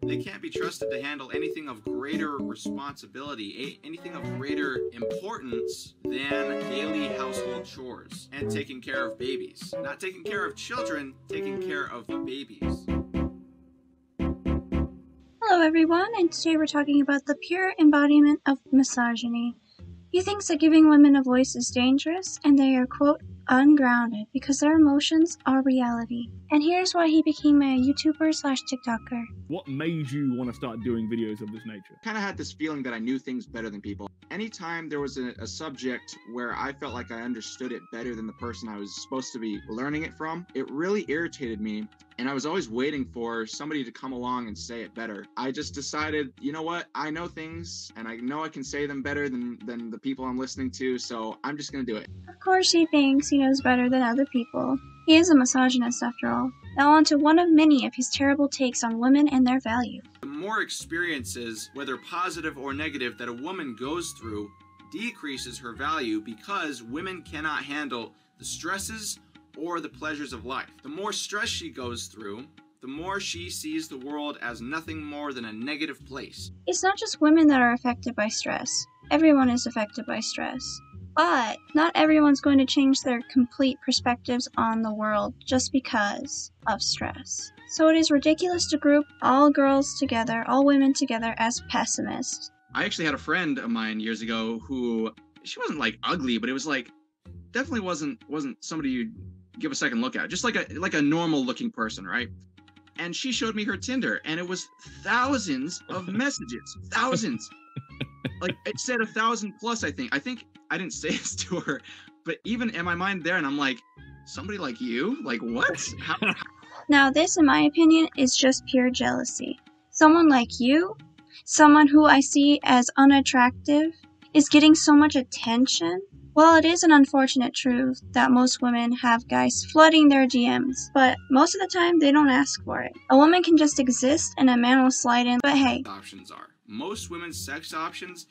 They can't be trusted to handle anything of greater responsibility, anything of greater importance than daily household chores and taking care of babies. Not taking care of children, taking care of babies. Hello everyone, and today we're talking about the pure embodiment of misogyny. He thinks that giving women a voice is dangerous, and they are, quote, ungrounded, because their emotions are reality. And here's why he became a YouTuber/TikToker. What made you want to start doing videos of this nature? Kind of had this feeling that I knew things better than people. Anytime there was a subject where I felt like I understood it better than the person I was supposed to be learning it from, it really irritated me. And I was always waiting for somebody to come along and say it better. I just decided, you know what? I know things, and I know I can say them better than the people I'm listening to, so I'm just going to do it. Of course he thinks he knows better than other people. He is a misogynist after all. Now on to one of many of his terrible takes on women and their value. The more experiences, whether positive or negative, that a woman goes through decreases her value because women cannot handle the stresses or the pleasures of life. The more stress she goes through, the more she sees the world as nothing more than a negative place. It's not just women that are affected by stress. Everyone is affected by stress. But not everyone's going to change their complete perspectives on the world just because of stress. So it is ridiculous to group all girls together, all women together, as pessimists. I actually had a friend of mine years ago who, she wasn't like ugly, but it was like, definitely wasn't somebody you'd give a second look at. Just like a normal looking person, right? And she showed me her Tinder, and it was thousands of messages. Thousands. Like, it said 1,000 plus, I think. I think I didn't say this to her, but even in my mind there, and I'm like, somebody like you? Like, what? How? Now this, in my opinion, is just pure jealousy. Someone like you, someone who I see as unattractive, is getting so much attention. Well, it is an unfortunate truth that most women have guys flooding their DMs, but most of the time they don't ask for it. A woman can just exist and a man will slide in, but hey. Options are. Most women's sex options,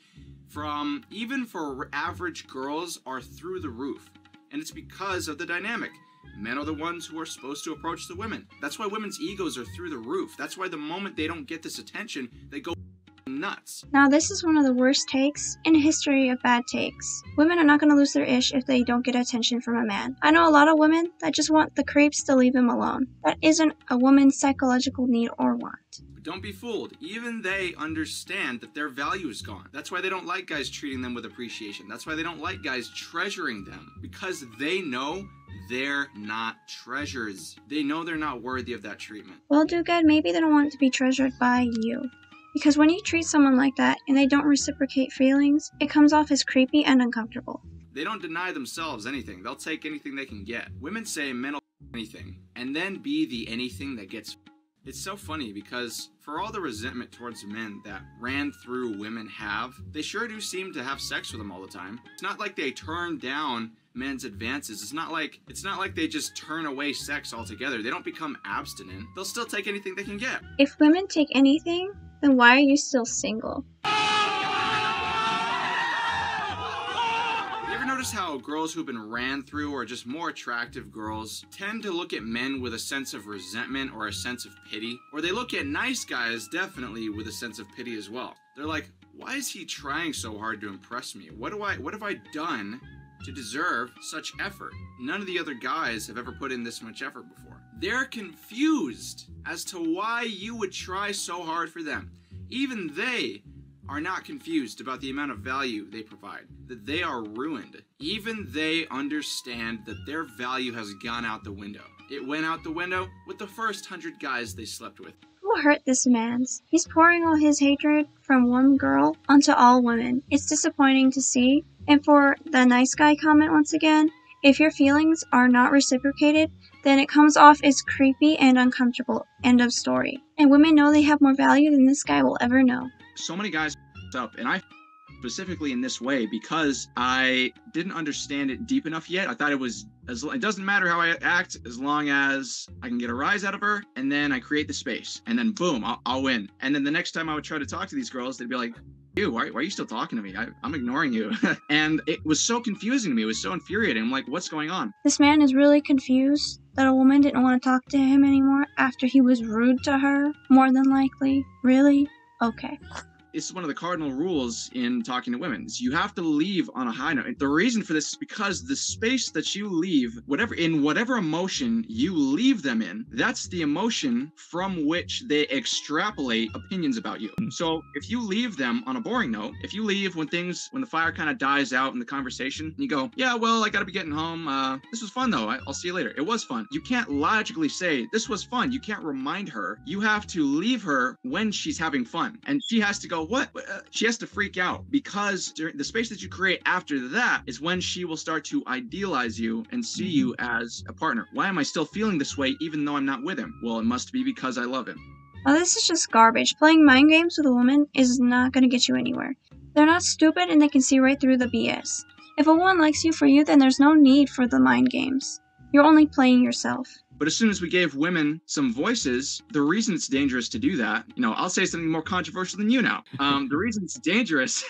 even for average girls, are through the roof. And it's because of the dynamic. Men are the ones who are supposed to approach the women. That's why women's egos are through the roof. That's why the moment they don't get this attention, they go nuts. Now this is one of the worst takes in a history of bad takes. Women are not going to lose their ish if they don't get attention from a man. I know a lot of women that just want the creeps to leave them alone. That isn't a woman's psychological need or want. But don't be fooled. Even they understand that their value is gone. That's why they don't like guys treating them with appreciation. That's why they don't like guys treasuring them. Because they know they're not treasures. They know they're not worthy of that treatment. Well, do good. Maybe they don't want it to be treasured by you. Because when you treat someone like that and they don't reciprocate feelings, it comes off as creepy and uncomfortable. They don't deny themselves anything. They'll take anything they can get. Women say men will anything, and then be the anything that gets. It's so funny because for all the resentment towards men that ran through women have, they sure do seem to have sex with them all the time. It's not like they turn down men's advances. It's not like they just turn away sex altogether. They don't become abstinent. They'll still take anything they can get. If women take anything, then why are you still single? You ever notice how girls who've been ran through or just more attractive girls tend to look at men with a sense of resentment or a sense of pity? Or they look at nice guys definitely with a sense of pity as well. They're like, why is he trying so hard to impress me? What have I done to deserve such effort? None of the other guys have ever put in this much effort before. They're confused as to why you would try so hard for them. Even they are not confused about the amount of value they provide, that they are ruined. Even they understand that their value has gone out the window. It went out the window with the first 100 guys they slept with. Who hurt this man? He's pouring all his hatred from one girl onto all women. It's disappointing to see. And for the nice guy comment once again, if your feelings are not reciprocated, then it comes off as creepy and uncomfortable. End of story. And women know they have more value than this guy will ever know. So many guys up, and I specifically in this way because I didn't understand it deep enough yet. I thought it doesn't matter how I act as long as I can get a rise out of her, and then I create the space, and then boom, I'll win. And then the next time I would try to talk to these girls, they'd be like, "Ew, why are you still talking to me? I'm ignoring you." And it was so confusing to me. It was so infuriating. I'm like, what's going on? This man is really confused that a woman didn't want to talk to him anymore after he was rude to her, more than likely? Really? Okay. It's one of the cardinal rules in talking to women. Is you have to leave on a high note. And the reason for this is because the space that you leave, whatever emotion you leave them in, that's the emotion from which they extrapolate opinions about you. So if you leave them on a boring note, if you leave when the fire kind of dies out in the conversation, and you go, yeah, well, I gotta be getting home. This was fun though. I'll see you later. It was fun. You can't logically say this was fun. You can't remind her. You have to leave her when she's having fun, and she has to go, what? She has to freak out, because during the space that you create after that is when she will start to idealize you and see you as a partner. Why am I still feeling this way even though I'm not with him? Well, it must be because I love him. Well, this is just garbage. Playing mind games with a woman is not going to get you anywhere. They're not stupid and they can see right through the BS. If a woman likes you for you, then there's no need for the mind games. You're only playing yourself. But as soon as we gave women some voices, the reason it's dangerous to do that, I'll say something more controversial than you now. The reason it's dangerous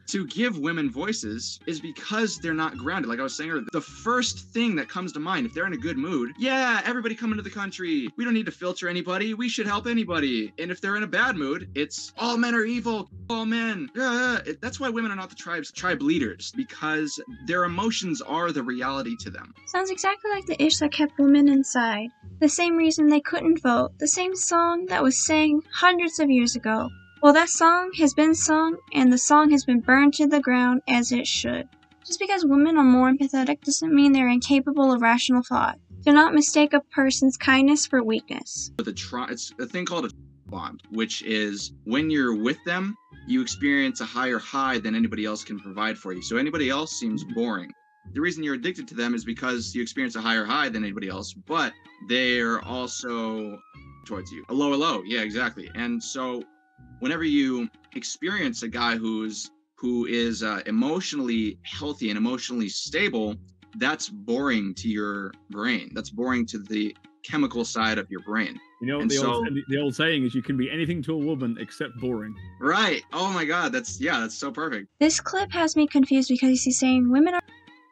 to give women voices is because they're not grounded. Like I was saying earlier, the first thing that comes to mind, if they're in a good mood, yeah, everybody come into the country. We don't need to filter anybody. We should help anybody. And if they're in a bad mood, it's all men are evil, all men. That's why women are not the tribe leaders, because their emotions are the reality to them. Sounds exactly like the ish that kept women inside. The same reason they couldn't vote. The same song that was sang hundreds of years ago. Well, that song has been sung, and the song has been burned to the ground as it should. Just because women are more empathetic doesn't mean they're incapable of rational thought. Do not mistake a person's kindness for weakness. It's a thing called a bond, which is when you're with them, you experience a higher high than anybody else can provide for you. So anybody else seems boring. The reason you're addicted to them is because you experience a higher high than anybody else, but they're also towards you. A lower low, yeah, exactly. And so whenever you experience a guy who is emotionally healthy and emotionally stable, that's boring to your brain. That's boring to the chemical side of your brain. The old saying is you can be anything to a woman except boring. Right. Oh my God. That's so perfect. This clip has me confused because he's saying women are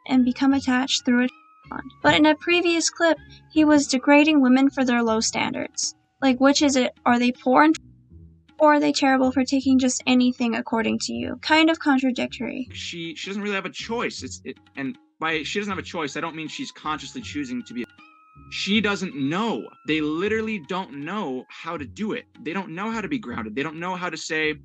and become attached through a bond. But in a previous clip, he was degrading women for their low standards. Like, which is it? Are they poor and or are they terrible for taking just anything according to you? Kind of contradictory. She doesn't really have a choice. And by she doesn't have a choice, I don't mean she's consciously choosing to be. She doesn't know. They literally don't know how to do it. They don't know how to be grounded. They don't know how to say,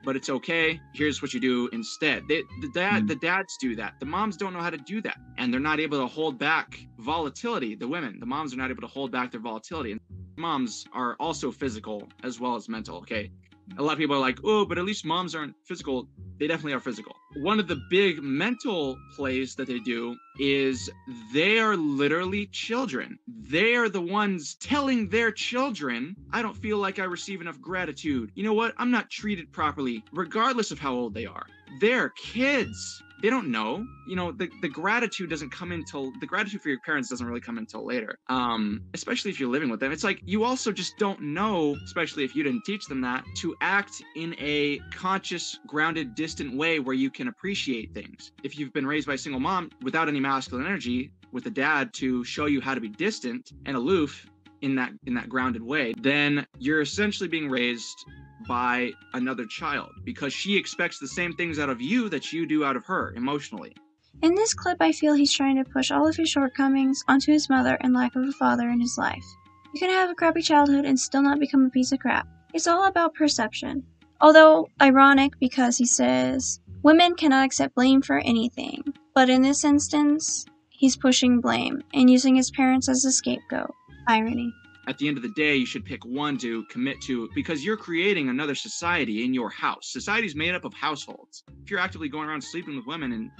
but it's okay. Here's what you do instead. The dads do that. The moms don't know how to do that. And they're not able to hold back volatility. The moms are not able to hold back their volatility. And moms are also physical as well as mental, okay? A lot of people are like, oh, but at least moms aren't physical. They definitely are physical. One of the big mental plays that they do is they are literally children. They are the ones telling their children, I don't feel like I receive enough gratitude. You know what? I'm not treated properly, regardless of how old they are. They're kids. They don't know. The gratitude doesn't come until the gratitude for your parents doesn't really come until later. Especially if you're living with them. It's like you also just don't know, especially if you didn't teach them that, to act in a conscious, grounded, distant way where you can appreciate things. If you've been raised by a single mom without any masculine energy, with a dad to show you how to be distant and aloof in that grounded way, then you're essentially being raised by another child because she expects the same things out of you that you do out of her emotionally. In this clip, I feel he's trying to push all of his shortcomings onto his mother and lack of a father in his life. You can have a crappy childhood and still not become a piece of crap. It's all about perception. Although ironic because he says women cannot accept blame for anything. But in this instance, he's pushing blame and using his parents as a scapegoat. Irony. At the end of the day, you should pick one to commit to because you're creating another society in your house. Society's made up of households. If you're actively going around sleeping with women, and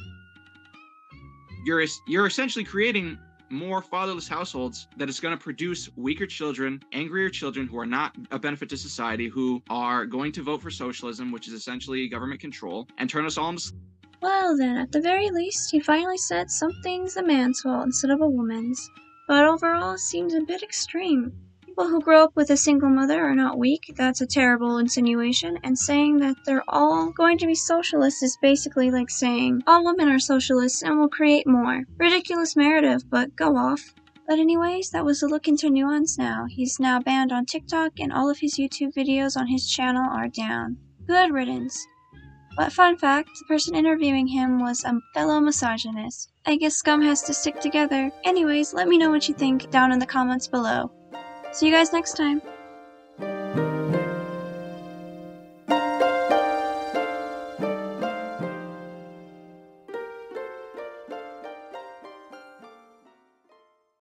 you're essentially creating more fatherless households that is going to produce weaker children, angrier children who are not a benefit to society, who are going to vote for socialism, which is essentially government control, and turn us all into Well then, at the very least, he finally said something's a man's fault instead of a woman's. But overall, it seems a bit extreme. People who grow up with a single mother are not weak. That's a terrible insinuation. And saying that they're all going to be socialists is basically like saying all women are socialists and will create more. Ridiculous narrative, but go off. But anyways, that was a look into Nuance Now. He's now banned on TikTok and all of his YouTube videos on his channel are down. Good riddance. But fun fact, the person interviewing him was a fellow misogynist. I guess scum has to stick together. Anyways, let me know what you think down in the comments below. See you guys next time.